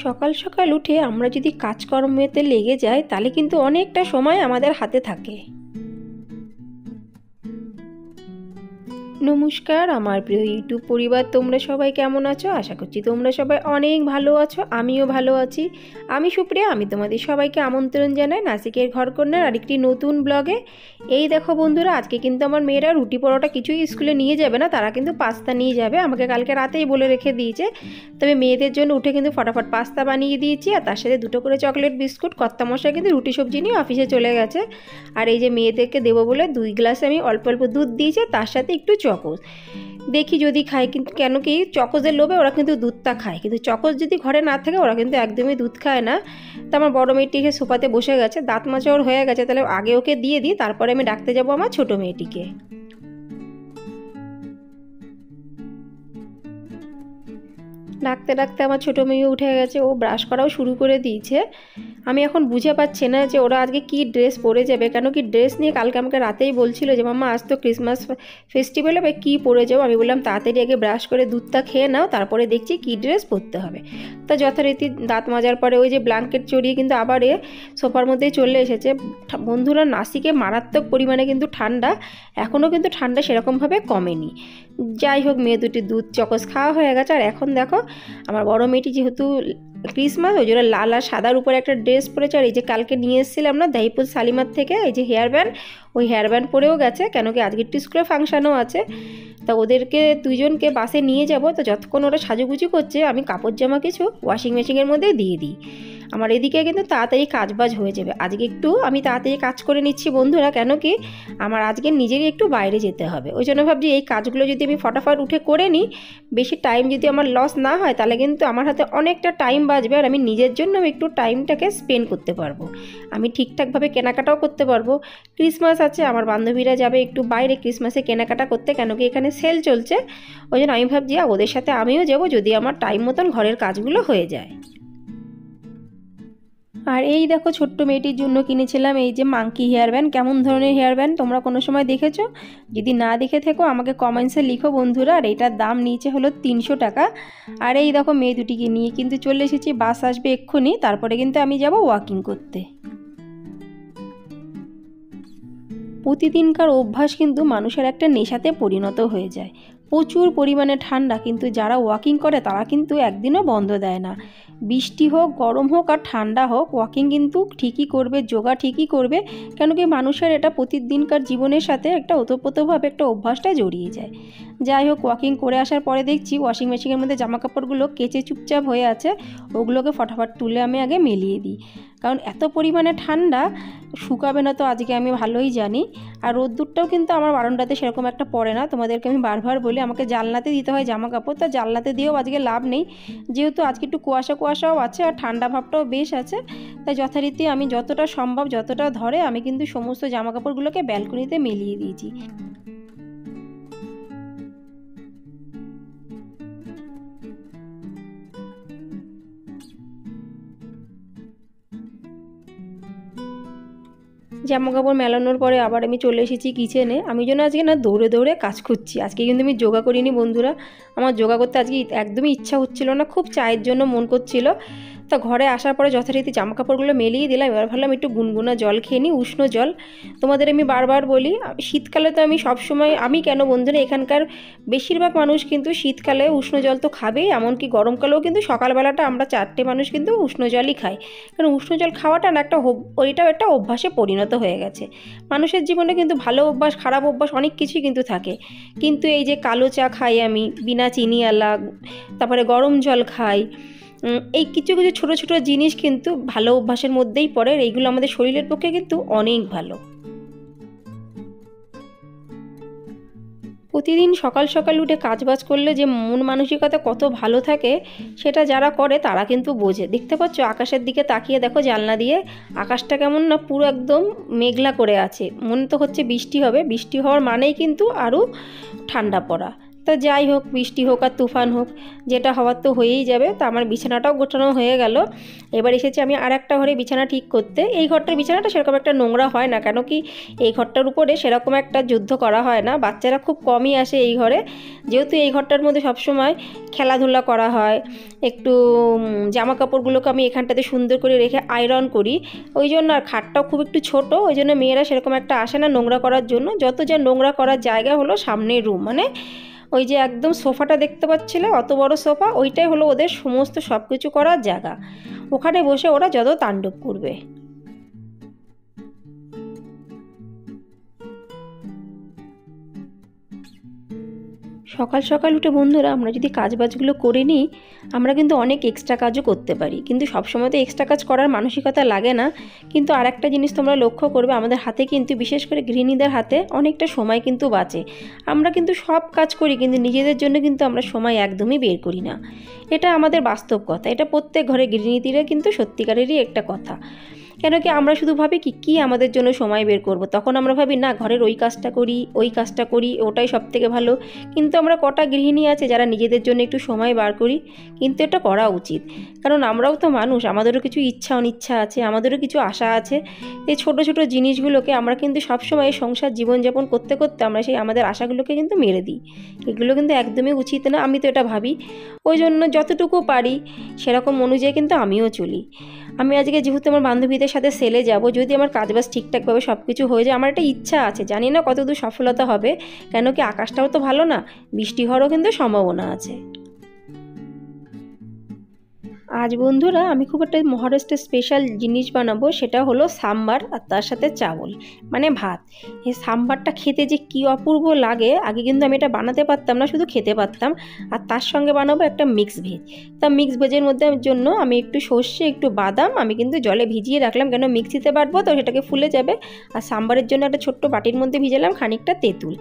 সকাল সকাল উঠে আমরা যদি কাজকর্মেতে লেগে যাই তাহলে কিন্তু অনেকটা সময় আমাদের হাতে থাকে। নমস্কার আমার প্রিয় ইউটিউব পরিবার, তোমরা সবাই কেমন আছো? আশা করছি তোমরা সবাই অনেক ভালো আছো, আমিও ভালো আছি। আমি সুপ্রিয়া, আমি তোমাদের সবাইকে আমন্ত্রণ জানাই নাসিকের ঘরকন্যার আরেকটি নতুন ব্লগে। এই দেখো বন্ধুরা, আজকে কিন্তু আমার মেয়েরা রুটি পরোটা কিছুই স্কুলে নিয়ে যাবে না, তারা কিন্তু পাস্তা নিয়ে যাবে। আমাকে কালকে রাতেই বলে রেখে দিয়েছে। তবে মেয়েদের জন্য উঠে কিন্তু ফটাফট পাস্তা বানিয়ে দিয়েছি, আর তার সাথে 2টো করে চকলেট বিস্কুট। কর্তামশাই কিন্তু রুটি সবজি নিয়ে অফিসে চলে গেছে। আর এই যে মেয়েদেরকে দেবো বলে 2 গ্লাসে আমি অল্প অল্প দুধ দিয়েছি, তার সাথে একটু চকোস দেখি যদি খায়। কিন্তু কেন কি চকোসের লোভে ওরা কিন্তু দুধটা খায়, কিন্তু চকোস যদি ঘরে না থাকে ওরা কিন্তু একদমই দুধ খায় না। তো আমার বড় মেয়েটি এসে সোফাতে বসে গেছে, দাঁত মাজা ওর হয়ে গেছে, তাহলে আগে ওকে দিয়ে দিই, তারপরে আমি ডাকতে যাবো আমার ছোটো মেয়েটিকে। ডাকতে ডাকতে আমার ছোটো মেয়ে উঠে গেছে, ও ব্রাশ করাও শুরু করে দিয়েছে। আমি এখন বুঝে পাচ্ছি না যে ওরা আজকে কি ড্রেস পরে যাবে, কেন কি ড্রেস নিয়ে কালকে আমাকে রাতেই বলছিল যে মাম্মা আজ তো ক্রিসমাস ফেস্টিভ্যাল হবে, কী পরে যাবো। আমি বললাম তাড়াতাড়ি আগে ব্রাশ করে দুধটা খেয়ে নাও, তারপরে দেখছি কী ড্রেস পরতে হবে। তা যথারীতি দাঁত মাজার পরে ওই যে ব্ল্যাঙ্কেট চড়িয়ে কিন্তু আবার সোফার মধ্যেই চলে এসেছে। বন্ধুরা, নাসিকে মারাত্মক পরিমাণে কিন্তু ঠান্ডা, এখনও কিন্তু ঠান্ডা সেরকমভাবে কমেনি। যাই হোক, মেয়ে দুটি দুধ চকস খাওয়া হয়ে গেছে। আর এখন দেখো আমার বড় মেয়েটি যেহেতু ক্রিসমাস, ওই জন্য লাল আর সাদার উপরে একটা ড্রেস পরেছে। আর এই যে কালকে নিয়ে এসেছিলাম না দহিপুর শালিমার থেকে এই যে হেয়ার ব্যান্ড, ওই হেয়ার ব্যান্ড পরেও গেছে, কেন কি আজকে একটু স্কুলে ফাংশানও আছে। তা ওদেরকে দুজনকে বাসে নিয়ে যাব। তো যতক্ষণ ওরা সাজুগুজু করছে আমি কাপড় জামা কিছু ওয়াশিং মেশিনের মধ্যে দিয়ে দিই। আমার এদিকে কিন্তু তাড়াতাড়ি কাজবাজ হয়ে যাবে। আজকে একটু আমি তাড়াতাড়ি কাজ করে নিচ্ছি বন্ধুরা, কেন কি আমার আজকে নিজেরই একটু বাইরে যেতে হবে। ওই জন্য ভাবছি এই কাজগুলো যদি আমি ফটাফট উঠে করে নিই, বেশি টাইম যদি আমার লস না হয়, তাহলে কিন্তু আমার হাতে অনেকটা টাইম বাঁচবে, আর আমি নিজের জন্য একটু টাইমটাকে স্পেন্ড করতে পারবো। আমি ঠিকঠাকভাবে কেনাকাটাও করতে পারবো। ক্রিসমাস আছে, আমার বান্ধবীরা যাবে একটু বাইরে ক্রিসমাসে কেনাকাটা করতে, কেন কি এখানে সেল চলছে। ওই জন্য আমি ভাবছি ওদের সাথে আমিও যাব, যদি আমার টাইম মতন ঘরের কাজগুলো হয়ে যায়। আর এই দেখো ছোট্ট মেয়েটির জন্য কিনেছিলাম এই যে মাঙ্কি হেয়ার ব্যান্ড। কেমন ধরনের হেয়ার ব্যান্ড তোমরা কোনো সময় দেখেছো? যদি না দেখে থেকো আমাকে কমেন্টসে লিখো বন্ধুরা। আর এটার দাম নিয়েছে হলো 300 টাকা। আর এই দেখো মেয়ে দুটিকে নিয়ে কিন্তু চলে এসেছি, বাস আসবে এক্ষুনি, তারপরে কিন্তু আমি যাব ওয়াকিং করতে। প্রতিদিনকার অভ্যাস কিন্তু মানুষের একটা নেশাতে পরিণত হয়ে যায়। প্রচুর পরিমাণে ঠান্ডা, কিন্তু যারা ওয়াকিং করে তারা কিন্তু একদিনও বন্ধ দেয় না। বৃষ্টি হোক, গরম হোক আর ঠান্ডা হোক, ওয়াকিং কিন্তু ঠিকই করবে, যোগা ঠিকই করবে, কেন কি মানুষের এটা প্রতিদিনকার জীবনের সাথে একটা ওতপ্রোতভাবে একটা অভ্যাসটা জড়িয়ে যায়। যাই হোক, ওয়াকিং করে আসার পরে দেখছি ওয়াশিং মেশিনের মধ্যে জামা কাপড়গুলো কেচে চুপচাপ হয়ে আছে, ওগুলোকে ফটাফট তুলে আমি আগে মেলিয়ে দিই, কারণ এত পরিমাণে ঠান্ডা শুকাবে না তো আজকে আমি ভালোই জানি। আর রোদ্দুরটাও কিন্তু আমার বারান্দাতে সেরকম একটা পড়ে না, তোমাদেরকে আমি বারবার বলি আমাকে জানলাতে দিতে হয় জামা কাপড়, তা জানলাতে দিয়েও আজকে লাভ নেই, যেহেতু আজকে একটু কুয়াশা কুয়াশাও আছে আর ঠান্ডা ভাবটাও বেশ আছে। তাই যথারীতি আমি যতটা সম্ভব, যতটা ধরে, আমি কিন্তু সমস্ত জামা কাপড়গুলোকে ব্যালকনিতে মেলিয়ে দিয়েছি। জামা কাপড় মেলানোর পরে আবার আমি চলে এসেছি কিচেনে। আমি যেন আজকে না দৌড়ে দৌড়ে কাজ করছি। আজকে কিন্তু আমি যোগা করিনি বন্ধুরা, আমার যোগা করতে আজকে একদমই ইচ্ছা হচ্ছিল না, খুব চায়ের জন্য মন করছিল। তো ঘরে আসার পরে যথারীতি জামা কাপড়গুলো মেলিয়ে দিলাম। এবার ভাবলাম একটু গুনগুনা জল খেয়ে নিই, উষ্ণ জল। তোমাদের আমি বারবার বলি শীতকালে তো আমি সবসময়, আমি কেন বন্ধুরা, এখানকার বেশিরভাগ মানুষ কিন্তু শীতকালে উষ্ণ জল তো খাবেই, এমনকি গরমকালেও কিন্তু সকালবেলাটা আমরা 4টে মানুষ কিন্তু উষ্ণ জলই খাই, কারণ উষ্ণ জল খাওয়াটা না একটা ওইটাও একটা অভ্যাসে পরিণত হয়ে গেছে। মানুষের জীবনে কিন্তু ভালো অভ্যাস, খারাপ অভ্যাস অনেক কিছুই কিন্তু থাকে, কিন্তু এই যে কালো চা খাই আমি বিনা চিনিওয়ালা, তারপরে গরম জল খাই, এই কিছু কিছু ছোটো ছোটো জিনিস কিন্তু ভালো অভ্যাসের মধ্যেই পড়ে, এইগুলো আমাদের শরীরের পক্ষে কিন্তু অনেক ভালো। প্রতিদিন সকাল সকাল উঠে কাজবাজ করলে যে মন মানসিকতা কত ভালো থাকে, সেটা যারা করে তারা কিন্তু বোঝে। দেখতে পাচ্ছ আকাশের দিকে তাকিয়ে দেখো জানলা দিয়ে, আকাশটা কেমন না পুরো একদম মেঘলা করে আছে, মনে তো হচ্ছে বৃষ্টি হবে। বৃষ্টি হওয়ার মানেই কিন্তু আরও ঠান্ডা পড়া, তো যাই হোক, বৃষ্টি হোক আর তুফান হোক, যেটা হওয়ার তো হয়েই যাবে। তো আমার বিছানাটাও গোছানো হয়ে গেল। এবার এসেছি আমি আর একটা ঘরে বিছানা ঠিক করতে। এই ঘরটার বিছানাটা সেরকম একটা নোংরা হয় না, কেন কি এই ঘরটার উপরে সেরকম একটা যুদ্ধ করা হয় না, বাচ্চারা খুব কমই আসে এই ঘরে। যেহেতু এই ঘরটার মধ্যে সবসময় খেলাধুলা করা হয়, একটু জামা কাপড়গুলোকে আমি এখানটাতে সুন্দর করে রেখে আয়রন করি, ওই জন্য। আর খাটটাও খুব একটু ছোট, ওই জন্য মেয়েরা সেরকম একটা আসে না নোংরা করার জন্য। যত যা নোংরা করার জায়গা হলো সামনের রুম, মানে ওই যে একদম সোফাটা দেখতে পাচ্ছিলে, অত বড় সোফা, ওইটাই হলো ওদের সমস্ত সব কিছু করার জায়গা। ওখানে বসে ওরা যত তাণ্ডব করবে। সকাল সকাল উঠে বন্ধুরা আমরা যদি কাজবাজগুলো করে নিই, আমরা কিন্তু অনেক এক্সট্রা কাজও করতে পারি। কিন্তু সবসময় তো এক্সট্রা কাজ করার মানসিকতা লাগে না। কিন্তু আর একটা জিনিস তোমরা লক্ষ্য করবে, আমাদের হাতে কিন্তু, বিশেষ করে গৃহিণীদের হাতে অনেকটা সময় কিন্তু বাঁচে। আমরা কিন্তু সব কাজ করি, কিন্তু নিজেদের জন্য কিন্তু আমরা সময় একদমই বের করি না। এটা আমাদের বাস্তব কথা, এটা প্রত্যেক ঘরে গৃহিণীদের কিন্তু সত্যিকারেরই একটা কথা। কেন কি আমরা শুধু ভাবি কি আমাদের জন্য সময় বের করব, তখন আমরা ভাবি না ঘরের ওই কাজটা করি, ওই কাজটা করি, ওটাই সব থেকে ভালো। কিন্তু আমরা কটা গৃহিণী আছে যারা নিজেদের জন্য একটু সময় বার করি? কিন্তু এটা করা উচিত, কারণ আমরাও তো মানুষ, আমাদেরও কিছু ইচ্ছা অনিচ্ছা আছে, আমাদেরও কিছু আশা আছে। এই ছোট ছোট জিনিসগুলোকে আমরা কিন্তু সবসময় সংসার জীবনযাপন করতে করতে আমরা সেই আমাদের আশাগুলোকে কিন্তু মেরে দিই। এগুলো কিন্তু একদমই উচিত না, আমি তো এটা ভাবি। ওই জন্য যতটুকু পারি সেরকম অনুযায়ী কিন্তু আমিও চলি। আমি আজকে যেহেতু আমার বান্ধবীদের সাথে সেলে যাব, যদি আমার কাজবাজ ঠিকঠাকভাবে সব কিছু হয়ে যায়, আমার একটা ইচ্ছা আছে, জানি না কতদূর সফলতা হবে, কেন কি আকাশটাও তো ভালো না, বৃষ্টি হওয়ারও কিন্তু সম্ভাবনা আছে। আজ বন্ধুরা আমি খুব একটা মহারাষ্ট্রের স্পেশাল জিনিস বানাবো, সেটা হলো সাম্বার আর তার সাথে চাवल মানে ভাত। এই সাম্বারটা খেতে যে কী অপূর্ব লাগে, আগে কিন্তু আমি এটা বানাতে পারতাম না, শুধু খেতে পারতাম। আর তার সঙ্গে বানাবো একটা মিক্স ভেজ। তা মিক্স ভেজের মধ্যে জন্য আমি একটু সর্ষে, একটু বাদাম আমি কিন্তু জলে ভিজিয়ে রাখলাম, কেন মিক্সিতে বাটবো তো সেটাকে ফুলে যাবে। আর সাম্বারের জন্য একটা ছোট্ট বাটির মধ্যে ভিজালাম খানিকটা তেঁতুল,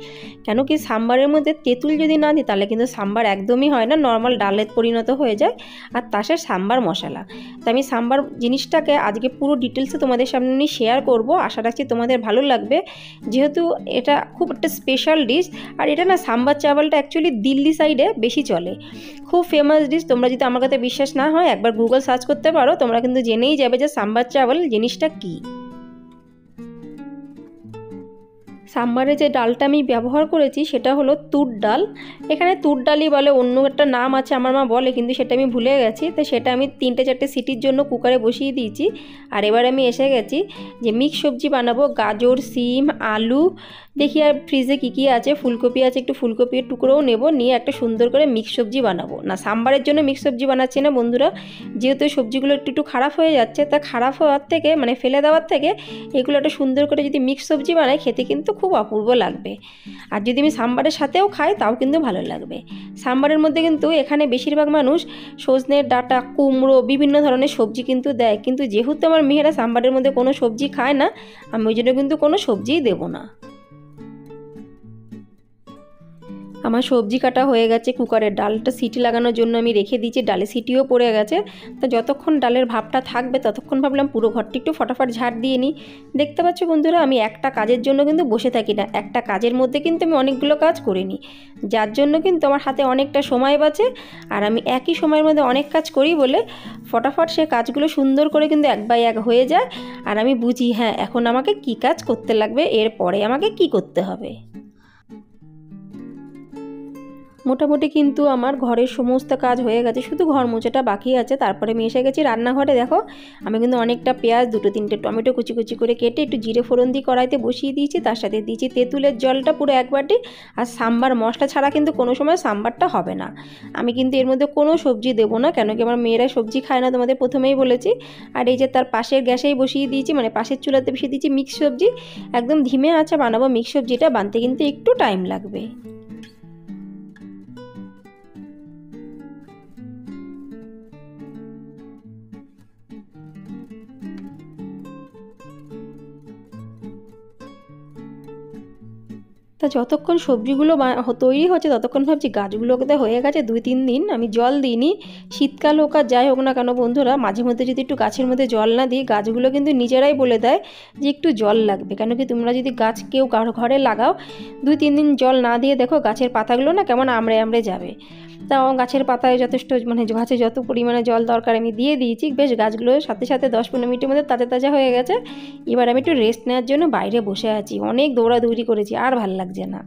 কেন কি সাম্বারের মধ্যে তেঁতুল যদি না দিই তাহলে কিন্তু সাম্বার একদমই হয় না, নর্মাল ডালের পরিণত হয়ে যায়। আর তার সাথে সাম্বার মশলা। তো আমি সাম্বার জিনিসটাকে আজকে পুরো ডিটেলসে তোমাদের সামনে নিয়ে শেয়ার করব, আশা রাখছি তোমাদের ভালো লাগবে, যেহেতু এটা খুব একটা স্পেশাল ডিশ। আর এটা না, সাম্বার চাওয়ালটা অ্যাকচুয়ালি দিল্লি সাইডে বেশি চলে, খুব ফেমাস ডিশ। তোমরা যদি আমার কাছে বিশ্বাস না হয় একবার গুগল সার্চ করতে পারো, তোমরা কিন্তু জেনেই যাবে যে সাম্বার চাওয়াল জিনিসটা কী। সাম্বারে যে ডালটা আমি ব্যবহার করেছি সেটা হলো তুর ডাল। এখানে তুর ডালই বলে, অন্য একটা নাম আছে আমার মা বলে, কিন্তু সেটা আমি ভুলে গেছি। তো সেটা আমি 3-4টে সিটির জন্য কুকারে বসিয়ে দিয়েছি। আর এবার আমি এসে গেছি যে মিক্স সবজি বানাবো, গাজর, সিম, আলু, দেখি আর ফ্রিজে কী আছে, ফুলকপি আছে, একটু ফুলকপির টুকরোও নেব, নিয়ে একটা সুন্দর করে মিক্স সবজি বানাবো। না, সাম্বারের জন্য মিক্স সবজি বানাচ্ছি না বন্ধুরা, যেহেতু সবজিগুলো একটু খারাপ হয়ে যাচ্ছে, তা খারাপ হওয়ার থেকে, মানে ফেলে দেওয়ার থেকে এগুলো একটা সুন্দর করে যদি মিক্স সবজি বানাই, খেতে কিন্তু খুব অপূর্ব লাগবে। আর যদি আমি সাম্বারের সাথেও খাই তাও কিন্তু ভালো লাগবে। সাম্বারের মধ্যে কিন্তু এখানে বেশিরভাগ মানুষ সজনের ডাঁটা, কুমড়ো, বিভিন্ন ধরনের সবজি কিন্তু দেয়, কিন্তু যেহেতু আমার মেয়েরা সাম্বারের মধ্যে কোনো সবজি খায় না, আমি ওই জন্য কিন্তু কোনো সবজিই দেবো না। আমার সবজি কাটা হয়ে গেছে, কুকারের ডালটা সিটি লাগানোর জন্য আমি রেখে দিয়েছি, ডালে সিটিও পড়ে গেছে। তো যতক্ষণ ডালের ভাবটা থাকবে ততক্ষণ ভাবলাম পুরো ঘরটি একটু ফটাফট ঝাড় দিয়ে নিই। দেখতে পাচ্ছ বন্ধুরা, আমি একটা কাজের জন্য কিন্তু বসে থাকি না, একটা কাজের মধ্যে কিন্তু আমি অনেকগুলো কাজ করে নিই, যার জন্য কিন্তু আমার হাতে অনেকটা সময় বাঁচে। আর আমি একই সময়ের মধ্যে অনেক কাজ করি বলে ফটাফট সে কাজগুলো সুন্দর করে কিন্তু 1 বাই 1 হয়ে যায়। আর আমি বুঝি হ্যাঁ এখন আমাকে কি কাজ করতে লাগবে, এরপরে আমাকে কি করতে হবে। মোটামুটি কিন্তু আমার ঘরের সমস্ত কাজ হয়ে গেছে, শুধু ঘর মোছাটা বাকি আছে। তারপরে আমি এসে গেছি রান্নাঘরে। দেখো আমি কিন্তু অনেকটা পেঁয়াজ, 2-3টে টমেটো কুচি কুচি করে কেটে একটু জিরে ফোড়ন দিয়ে কড়াইতে বসিয়ে দিয়েছি, তার সাথে দিয়েছি তেঁতুলের জলটা পুরো 1 বাটি। আর সাম্বার মশলা ছাড়া কিন্তু কোনো সময় সাম্বারটা হবে না। আমি কিন্তু এর মধ্যে কোনো সবজি দেবো না, কেন কি আমার মেয়েরা সবজি খায় না, তোমাদের প্রথমেই বলেছি। আর এই যে তার পাশের গ্যাসেই বসিয়ে দিয়েছি, মানে পাশের চুলাতে বসিয়ে দিয়েছি মিক্স সবজি। একদম ধিমে আঁচে বানাবো মিক্স সবজিটা, বানতে কিন্তু একটু টাইম লাগবে। তা যতক্ষণ সবজিগুলো তৈরি হচ্ছে ততক্ষণ ভাবছি গাছগুলোকে তো হয়ে গেছে 2-3 দিন আমি জল দিইনি। শীতকাল হোক আর যাই হোক না কেন বন্ধুরা, মাঝে মধ্যে যদি একটু গাছের মধ্যে জল না দিই গাছগুলো কিন্তু নিজেরাই বলে দেয় যে একটু জল লাগবে। কেন কি তোমরা যদি গাছ কেউ ঘরে লাগাও 2-3 দিন জল না দিয়ে দেখো গাছের পাতাগুলো না কেমন আমড়ে আমড়ে যাবে। তাও গাছের পাতায় যথেষ্ট গাছে যত পরিমাণে জল দরকার আমি দিয়ে দিয়েছি, বেশ গাছগুলো সাথে সাথে 10-15 মিনিটের মধ্যে তাজা তাজা হয়ে গেছে। এবার আমি একটু রেস্ট নেওয়ার জন্য বাইরে বসে আছি, অনেক দৌড়াদৌড়ি করেছি আর ভাল লাগছে না।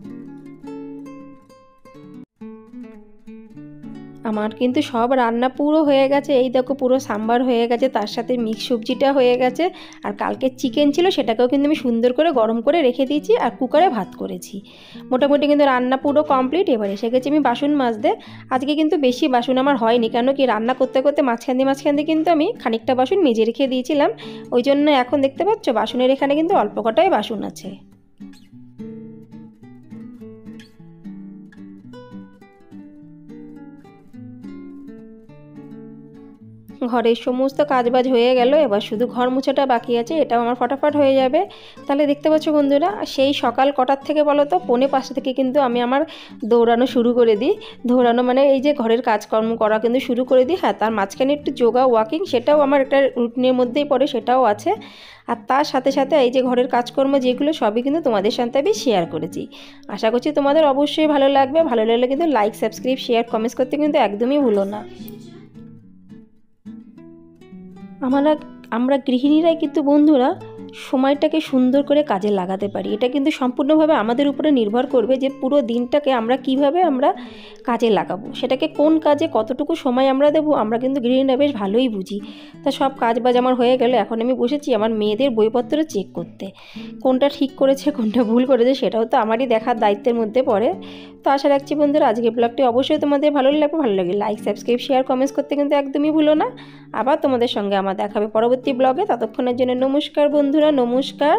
আমার কিন্তু সব রান্না পুরো হয়ে গেছে, এই দেখো পুরো সাম্বার হয়ে গেছে, তার সাথে মিক্স সবজিটা হয়ে গেছে, আর কালকে চিকেন ছিল সেটাকেও কিন্তু আমি সুন্দর করে গরম করে রেখে দিয়েছি, আর কুকারে ভাত করেছি। মোটামুটি কিন্তু রান্না পুরো কমপ্লিট। এবার এসে গেছি আমি বাসন মাজতে। আজকে কিন্তু বেশি বাসন আমার হয়নি, কেন কি রান্না করতে করতে মাঝখান দিয়ে কিন্তু আমি খানিকটা বাসন মেজে রেখে দিয়েছিলাম, ওই জন্য এখন দেখতে পাচ্ছ বাসনের এখানে কিন্তু অল্প কটাই বাসন আছে। ঘরের সমস্ত কাজবাজ হয়ে গেল, এবার শুধু ঘর মোছাটা বাকি আছে, এটাও আমার ফটাফট হয়ে যাবে। তাহলে দেখতে পাচ্ছ বন্ধুরা, সেই সকাল কটার থেকে বলো তো, 4:45 থেকে কিন্তু আমি আমার দৌড়ানো শুরু করে দিই। দৌড়ানো মানে এই যে ঘরের কাজকর্ম করা কিন্তু শুরু করে দিই। হ্যাঁ, তার মাঝখানে একটু যোগা ওয়াকিং সেটাও আমার একটা রুটিনের মধ্যেই পড়ে, সেটাও আছে। আর তার সাথে সাথে এই যে ঘরের কাজকর্ম যেগুলো সবই কিন্তু তোমাদের সাথে আমি শেয়ার করেছি। আশা করছি তোমাদের অবশ্যই ভালো লাগবে। ভালো লাগলে কিন্তু লাইক, সাবস্ক্রাইব, শেয়ার, কমেন্টস করতে কিন্তু একদমই ভুলো না। আমরা গৃহিণীরাই কিন্তু বন্ধুরা সময়টাকে সুন্দর করে কাজে লাগাতে পারি। এটা কিন্তু সম্পূর্ণভাবে আমাদের উপরে নির্ভর করবে যে পুরো দিনটাকে আমরা কিভাবে কাজে লাগাবো, সেটাকে কোন কাজে কতটুকু সময় আমরা দেবো, আমরা কিন্তু গৃহিণীরা বেশ ভালোই বুঝি। তা সব কাজবাজ আমার হয়ে গেল, এখন আমি বসেছি আমার মেয়েদের বইপত্র চেক করতে। কোনটা ঠিক করেছে কোনটা ভুল করেছে সেটাও তো আমারই দেখার দায়িত্বের মধ্যে পড়ে। তো আশা রাখছি বন্ধুরা আজকের ব্লগটি অবশ্যই তোমাদের ভালো লাগে। লাইক, সাবস্ক্রাইব, শেয়ার, কমেন্টস করতে কিন্তু একদমই ভুলো না। আবার তোমাদের সঙ্গে আমার দেখা হবে পরবর্তী ব্লগে। ততক্ষণের জন্য নমস্কার বন্ধুরা, নমস্কার।